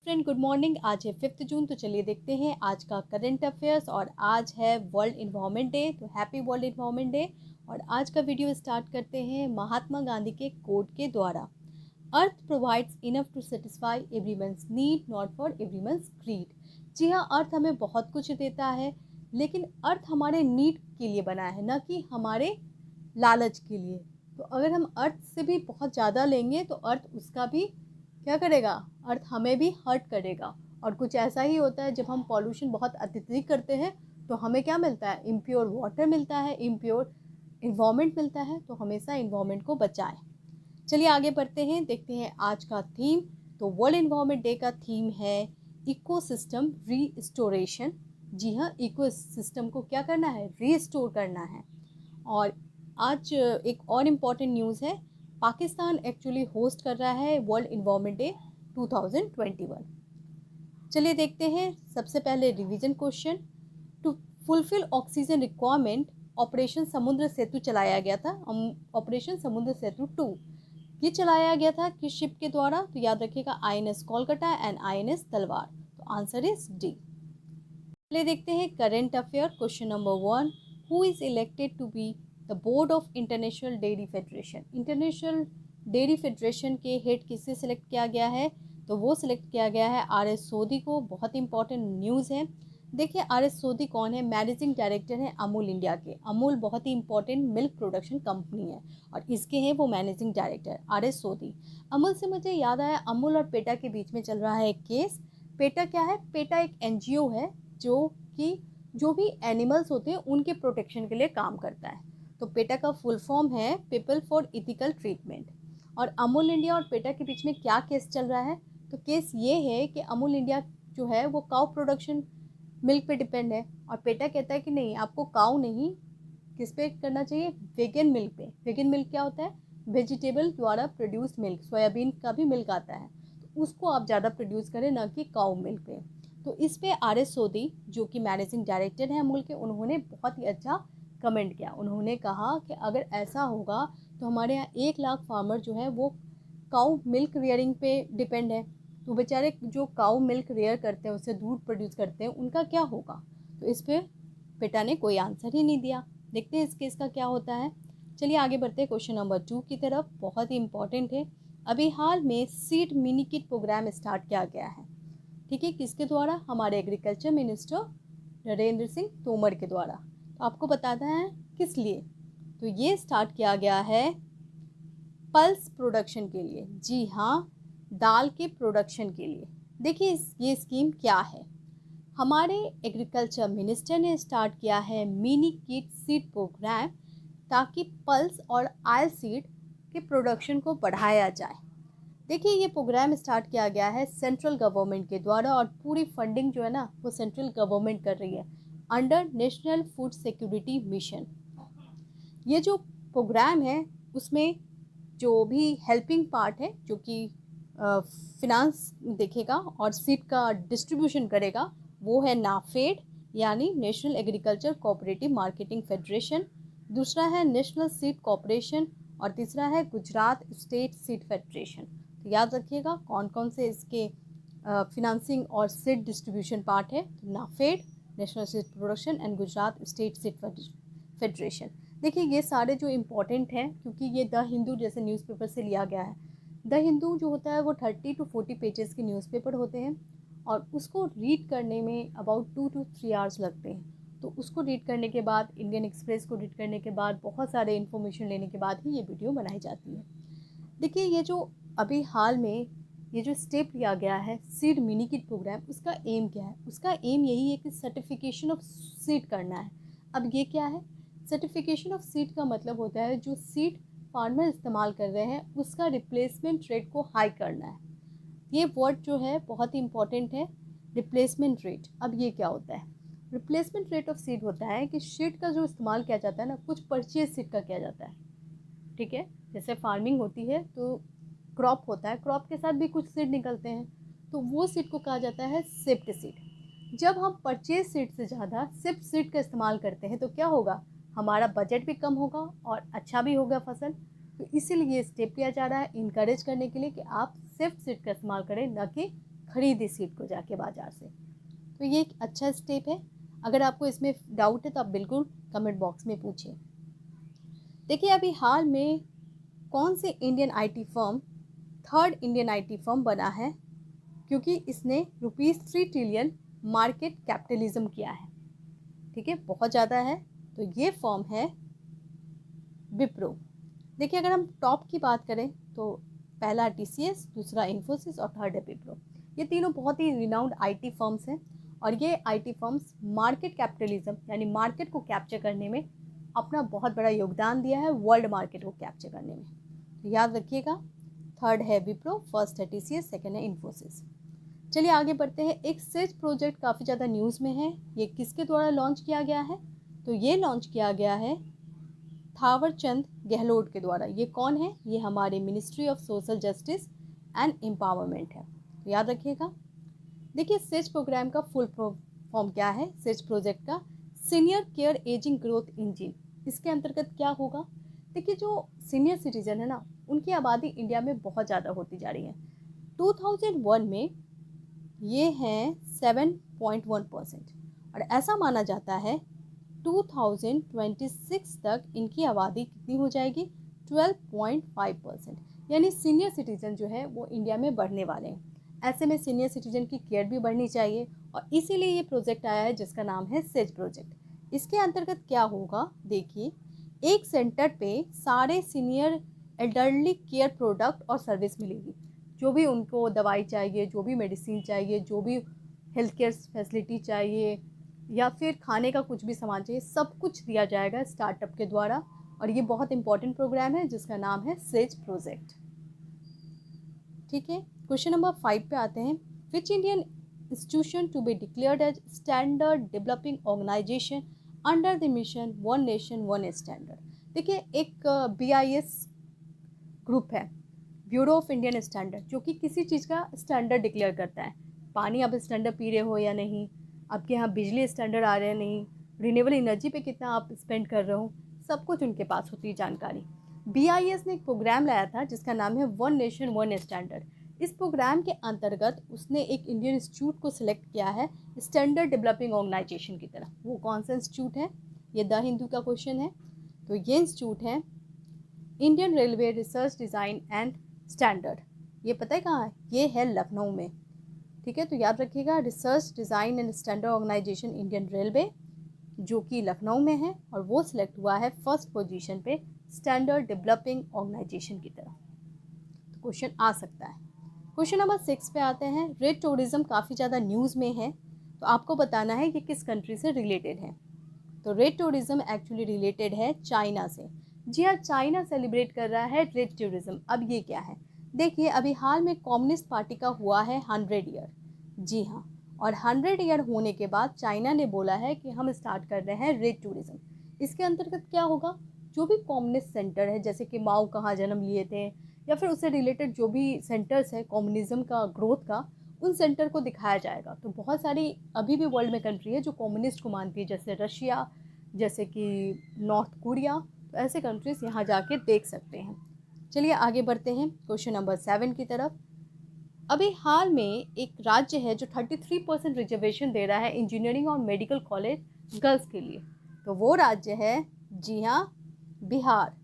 Friend, good morning. आज है 5 जून। तो चलिए देखते हैं आज का करंट अफेयर्स। और आज है वर्ल्ड इन्वायरमेंट डे, तो हैप्पी वर्ल्ड इन्वायरमेंट डे। और आज का वीडियो स्टार्ट करते हैं महात्मा गांधी के कोट के द्वारा। Earth provides enough to satisfy everyone's need, not for everyone's greed. जी हाँ, अर्थ हमें बहुत कुछ देता है, लेकिन अर्थ हमारे नीड के लिए बना है, ना कि हमारे लालच के लिए। तो अगर हम अर्थ से भी बहुत ज़्यादा लेंगे तो अर्थ उसका भी क्या करेगा, अर्थ हमें भी हर्ट करेगा। और कुछ ऐसा ही होता है, जब हम पॉल्यूशन बहुत अत्यधिक करते हैं तो हमें क्या मिलता है, इम्प्योर वाटर मिलता है, इम्प्योर इन्वायरमेंट मिलता है। तो हमेशा इन्वायरमेंट को बचाएं। चलिए आगे बढ़ते हैं, देखते हैं आज का थीम। तो वर्ल्ड इन्वायरमेंट डे का थीम है इकोसिस्टम रीस्टोरेशन। जी हाँ, इकोसिस्टम को क्या करना है, रीस्टोर करना है। और आज एक और इम्पॉर्टेंट न्यूज़ है, पाकिस्तान एक्चुअली होस्ट कर रहा है वर्ल्ड इन्वायरमेंट डे 2021। चलिए देखते हैं। सबसे पहले revision question. To fulfil oxygen requirement operation Samudra Setu चलाया गया था। ऑपरेशन समुद्र सेतु 2 ये चलाया गया था किस शिप के द्वारा? तो याद रखिएगा, INS कोलकाता एंड INS तलवार। तो आंसर इज डी। चलिए देखते हैं current affair. Question number 1, who is elected to be the board of international dairy federation. International dairy federation के हेड किसे सिलेक्ट किया गया है? तो वो सिलेक्ट किया गया है RS सोदी को। बहुत इंपॉर्टेंट न्यूज़ है। देखिए, RS सोदी कौन है? मैनेजिंग डायरेक्टर है अमूल इंडिया के। अमूल बहुत ही इंपॉर्टेंट मिल्क प्रोडक्शन कंपनी है और इसके हैं वो मैनेजिंग डायरेक्टर RS सोदी। अमूल से मुझे याद आया, अमूल और पेटा के बीच में चल रहा है एक केस। पेटा क्या है? पेटा एक NGO है जो कि जो भी एनिमल्स होते हैं उनके प्रोटेक्शन के लिए काम करता है। तो पेटा का फुल फॉर्म है पीपल फॉर इथिकल ट्रीटमेंट। और अमूल इंडिया और पेटा के बीच में क्या केस चल रहा है? तो केस ये है कि अमूल इंडिया जो है वो काउ प्रोडक्शन मिल्क पे डिपेंड है, और पेटा कहता है कि नहीं, आपको काउ नहीं, किस पे करना चाहिए, वेगन मिल्क पे। वेगन मिल्क क्या होता है? वेजिटेबल द्वारा प्रोड्यूस मिल्क। सोयाबीन का भी मिल्क आता है, तो उसको आप ज़्यादा प्रोड्यूस करें, ना कि काउ मिल्क पे। तो इस पे RS सोदी जो कि मैनेजिंग डायरेक्टर हैं अमूल के, उन्होंने बहुत ही अच्छा कमेंट किया। उन्होंने कहा कि अगर ऐसा होगा तो हमारे यहाँ 1 लाख फार्मर जो है वो काउ मिल्क रियरिंग पे डिपेंड है। तो बेचारे जो काउ मिल्क रेयर करते हैं, उससे दूध प्रोड्यूस करते हैं, उनका क्या होगा? तो इस पे बेटा ने कोई आंसर ही नहीं दिया। देखते हैं इस केस का क्या होता है। चलिए आगे बढ़ते हैं क्वेश्चन नंबर 2 की तरफ। बहुत ही इंपॉर्टेंट है। अभी हाल में seed mini kit programme start किया गया है। ठीक है, किसके द्वारा? हमारे एग्रीकल्चर मिनिस्टर नरेंद्र सिंह तोमर के द्वारा। तो आपको बताना है किस लिए। तो ये स्टार्ट किया गया है पल्स प्रोडक्शन के लिए। जी हाँ, दाल के प्रोडक्शन के लिए। देखिए ये स्कीम क्या है। हमारे एग्रीकल्चर मिनिस्टर ने स्टार्ट किया है मिनी किट सीड प्रोग्राम, ताकि पल्स और आयल सीड के प्रोडक्शन को बढ़ाया जाए। देखिए, ये प्रोग्राम स्टार्ट किया गया है सेंट्रल गवर्नमेंट के द्वारा, और पूरी फंडिंग जो है ना वो सेंट्रल गवर्नमेंट कर रही है under national food security mission. ये जो प्रोग्राम है उसमें जो भी हेल्पिंग पार्ट है, जो कि फिनांस देखेगा और सीड का डिस्ट्रीब्यूशन करेगा, वो है नाफेड यानी national agriculture cooperative marketing federation. दूसरा है नेशनल सीड कॉरपोरेशन, और तीसरा है गुजरात स्टेट सीड फेडरेशन। तो याद रखिएगा कौन कौन से इसके फिनांसिंग और सीड डिस्ट्रीब्यूशन पार्ट है। तो NAFED, national seed production and Gujarat state seed federation. देखिए ये सारे जो इम्पोर्टेंट हैं, क्योंकि ये द हिंदू जैसे न्यूज़पेपर से लिया गया है। द हिंदू जो होता है वो 30 to 40 पेजेस के न्यूज़पेपर होते हैं, और उसको रीड करने में अबाउट 2 to 3 आवर्स लगते हैं। तो उसको रीड करने के बाद, इंडियन एक्सप्रेस को रीड करने के बाद, बहुत सारे इन्फॉर्मेशन लेने के बाद ही ये वीडियो बनाई जाती है। देखिए, ये जो अभी हाल में ये जो स्टेप लिया गया है सीड मिनी किट प्रोग्राम, उसका एम क्या है? उसका एम यही है कि सर्टिफिकेशन ऑफ सीड करना है। अब ये क्या है? सर्टिफिकेशन ऑफ सीड का मतलब होता है जो सीड फार्मर इस्तेमाल कर रहे हैं उसका रिप्लेसमेंट रेट को हाई करना है। ये वर्ड जो है बहुत ही इंपॉर्टेंट है, रिप्लेसमेंट रेट। अब ये क्या होता है? रिप्लेसमेंट रेट ऑफ सीड होता है कि सीड का जो इस्तेमाल किया जाता है ना, कुछ परचेज सीड का किया जाता है। ठीक है, जैसे फार्मिंग होती है तो क्रॉप होता है, क्रॉप के साथ भी कुछ सीड निकलते हैं, तो वो सीड को कहा जाता है सिप्ड सीड। जब हम परचेज सीड से ज़्यादा सिप्ड सीड का इस्तेमाल करते हैं तो क्या होगा? हमारा बजट भी कम होगा और अच्छा भी होगा फसल। तो इसीलिए ये स्टेप लिया जा रहा है इनकरेज करने के लिए कि आप सिप्ड सीड का इस्तेमाल करें, न कि खरीद इस सीड को जाके बाज़ार से। तो ये एक अच्छा स्टेप है। अगर आपको इसमें डाउट है तो आप बिल्कुल कमेंट बॉक्स में पूछिए। देखिए अभी हाल में कौन से Indian IT firm third Indian IT firm बना है, क्योंकि इसने ₹3 ट्रिलियन मार्केट कैपिटलिज्म किया है। ठीक है, बहुत ज़्यादा है। तो ये फर्म है विप्रो। देखिए अगर हम टॉप की बात करें तो पहला टीसीएस, दूसरा इन्फोसिस और थर्ड है विप्रो। ये तीनों बहुत ही रिनाउंड आईटी फर्म्स हैं और ये आईटी फर्म्स मार्केट कैपिटलिज्म यानी मार्केट को कैप्चर करने में अपना बहुत बड़ा योगदान दिया है, वर्ल्ड मार्केट को कैप्चर करने में। तो याद रखिएगा, थर्ड है विप्रो, फर्स्ट है टीसीएस, सेकेंड है इन्फोसिस। चलिए आगे बढ़ते हैं। एक सेज प्रोजेक्ट काफ़ी ज़्यादा न्यूज़ में है। ये किसके द्वारा लॉन्च किया गया है? तो ये लॉन्च किया गया है थावरचंद गहलोत के द्वारा। ये कौन है? ये हमारे ministry of social justice and empowerment है। तो याद रखिएगा। देखिए सेज प्रोग्राम का फुल फॉर्म क्या है? सेज प्रोजेक्ट का senior care ageing growth engine. इसके अंतर्गत क्या होगा? देखिए जो सीनियर सिटीजन है ना, उनकी आबादी इंडिया में बहुत ज़्यादा होती जा रही है। 2001 में ये हैं 7.1% और ऐसा माना जाता है 2026 तक इनकी आबादी कितनी हो जाएगी? 12.5%। यानी सीनियर सिटीजन जो है वो इंडिया में बढ़ने वाले हैं। ऐसे में सीनियर सिटीजन की केयर भी बढ़नी चाहिए और इसीलिए ये प्रोजेक्ट आया है जिसका नाम है सेज प्रोजेक्ट। इसके अंतर्गत क्या होगा? देखिए एक सेंटर पे सारे सीनियर एल्डरली केयर प्रोडक्ट और सर्विस मिलेगी। जो भी उनको दवाई चाहिए, जो भी मेडिसिन चाहिए, जो भी हेल्थ केयर फैसिलिटी चाहिए या फिर खाने का कुछ भी सामान चाहिए, सब कुछ दिया जाएगा स्टार्टअप के द्वारा। और ये बहुत इंपॉर्टेंट प्रोग्राम है जिसका नाम है सेज प्रोजेक्ट। ठीक है, क्वेश्चन नंबर 5 पे आते हैं। Which Indian institution to be declared as standard developing organisation under the mission one nation one standard. देखिए एक BIS ग्रुप है, ब्यूरो ऑफ इंडियन स्टैंडर्ड, जो कि किसी चीज़ का स्टैंडर्ड डिक्लेयर करता है। पानी आप स्टैंडर्ड पी रहे हो या नहीं, आपके यहाँ बिजली स्टैंडर्ड आ रहे हैं नहीं, रिन्यूएबल एनर्जी पे कितना आप स्पेंड कर रहे हो, सब कुछ उनके पास होती है जानकारी। BIS ने एक प्रोग्राम लाया था जिसका नाम है वन नेशन वन स्टैंडर्ड। इस प्रोग्राम के अंतर्गत उसने एक इंडियन इंस्टीट्यूट को सिलेक्ट किया है स्टैंडर्ड डेवलपिंग ऑर्गेनाइजेशन की तरह। वो कौन सा इंस्टीट्यूट है? ये द हिंदू का क्वेश्चन है। तो ये इंस्टीट्यूट है Indian railway research design and standard. ये पता है कहाँ है? ये है लखनऊ में। ठीक है, तो याद रखिएगा, research design and standard organisation Indian railway, जो कि लखनऊ में है और वो सिलेक्ट हुआ है फर्स्ट पोजीशन पे स्टैंडर्ड डेवलपिंग ऑर्गेनाइजेशन की तरह। तो क्वेश्चन आ सकता है। क्वेश्चन नंबर 6 पे आते हैं। रेड टूरिज्म काफ़ी ज़्यादा न्यूज़ में है, तो आपको बताना है कि किस कंट्री से रिलेटेड है। तो रेड टूरिज्म एक्चुअली रिलेटेड है चाइना से। जी हाँ, चाइना सेलिब्रेट कर रहा है रेड टूरिज्म। अब ये क्या है? देखिए अभी हाल में कम्युनिस्ट पार्टी का हुआ है 100 ईयर। जी हाँ, और 100 ईयर होने के बाद चाइना ने बोला है कि हम स्टार्ट कर रहे हैं रेड टूरिज्म। इसके अंतर्गत क्या होगा? जो भी कम्युनिस्ट सेंटर है, जैसे कि माओ कहाँ जन्म लिए थे या फिर उससे रिलेटेड जो भी सेंटर्स है कम्युनिज्म का ग्रोथ का, उन सेंटर को दिखाया जाएगा। तो बहुत सारी अभी भी वर्ल्ड में कंट्री है जो कम्युनिस्ट को मानती है, जैसे रशिया, जैसे कि नॉर्थ कोरिया। तो ऐसे कंट्रीज़ यहाँ जाके देख सकते हैं। चलिए आगे बढ़ते हैं क्वेश्चन नंबर 7 की तरफ। अभी हाल में एक राज्य है जो 33% रिजर्वेशन दे रहा है इंजीनियरिंग और मेडिकल कॉलेज गर्ल्स के लिए। तो वो राज्य है, जी हाँ, बिहार।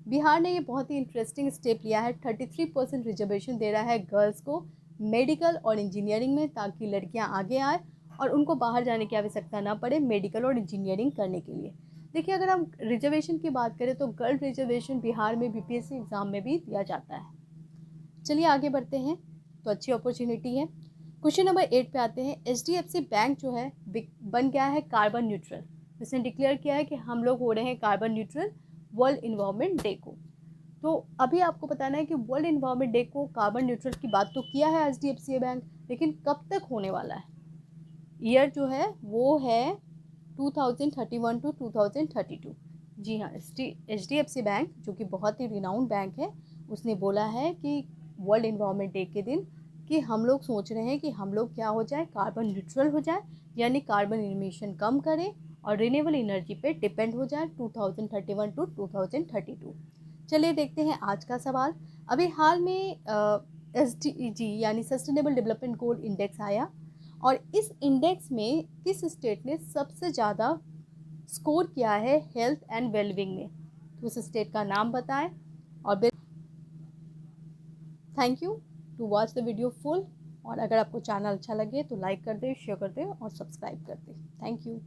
बिहार ने ये बहुत ही इंटरेस्टिंग स्टेप लिया है। 33% रिजर्वेशन दे रहा है गर्ल्स को मेडिकल और इंजीनियरिंग में, ताकि लड़कियां आगे आए और उनको बाहर जाने की आवश्यकता ना पड़े मेडिकल और इंजीनियरिंग करने के लिए। देखिए अगर हम रिजर्वेशन की बात करें तो गर्ल रिजर्वेशन बिहार में BPSC एग्ज़ाम में भी दिया जाता है। चलिए आगे बढ़ते हैं, तो अच्छी अपॉर्चुनिटी है। क्वेश्चन नंबर 8 पे आते हैं। HDFC बैंक जो है बन गया है कार्बन न्यूट्रल। इसने डिक्लेयर किया है कि हम लोग हो रहे हैं carbon neutral world environment day को। तो अभी आपको बताना है कि वर्ल्ड इन्वायरमेंट डे को कार्बन न्यूट्रल की बात तो किया है HDFC बैंक, लेकिन कब तक होने वाला है? ईयर जो है वो है 2031 टू 2032। जी हाँ, HDFC बैंक जो कि बहुत ही रिनाउंड बैंक है, उसने बोला है कि वर्ल्ड इन्वायरमेंट डे के दिन कि हम लोग सोच रहे हैं कि हम लोग क्या हो जाए, कार्बन न्यूट्रल हो जाए, यानी कार्बन इमिशन कम करें और रिन्यूएबल एनर्जी पे डिपेंड हो जाए 2031 टू 2032। चलिए देखते हैं आज का सवाल। अभी हाल में SDG यानी सस्टेनेबल डेवलपमेंट गोल इंडेक्स आया, और इस इंडेक्स में किस स्टेट ने सबसे ज़्यादा स्कोर किया है हेल्थ एंड वेलबींग में, तो उस स्टेट का नाम बताएं। और thank you to watch the video full, और अगर आपको चैनल अच्छा लगे तो लाइक कर दें, शेयर कर दें और सब्सक्राइब कर दें। Thank you.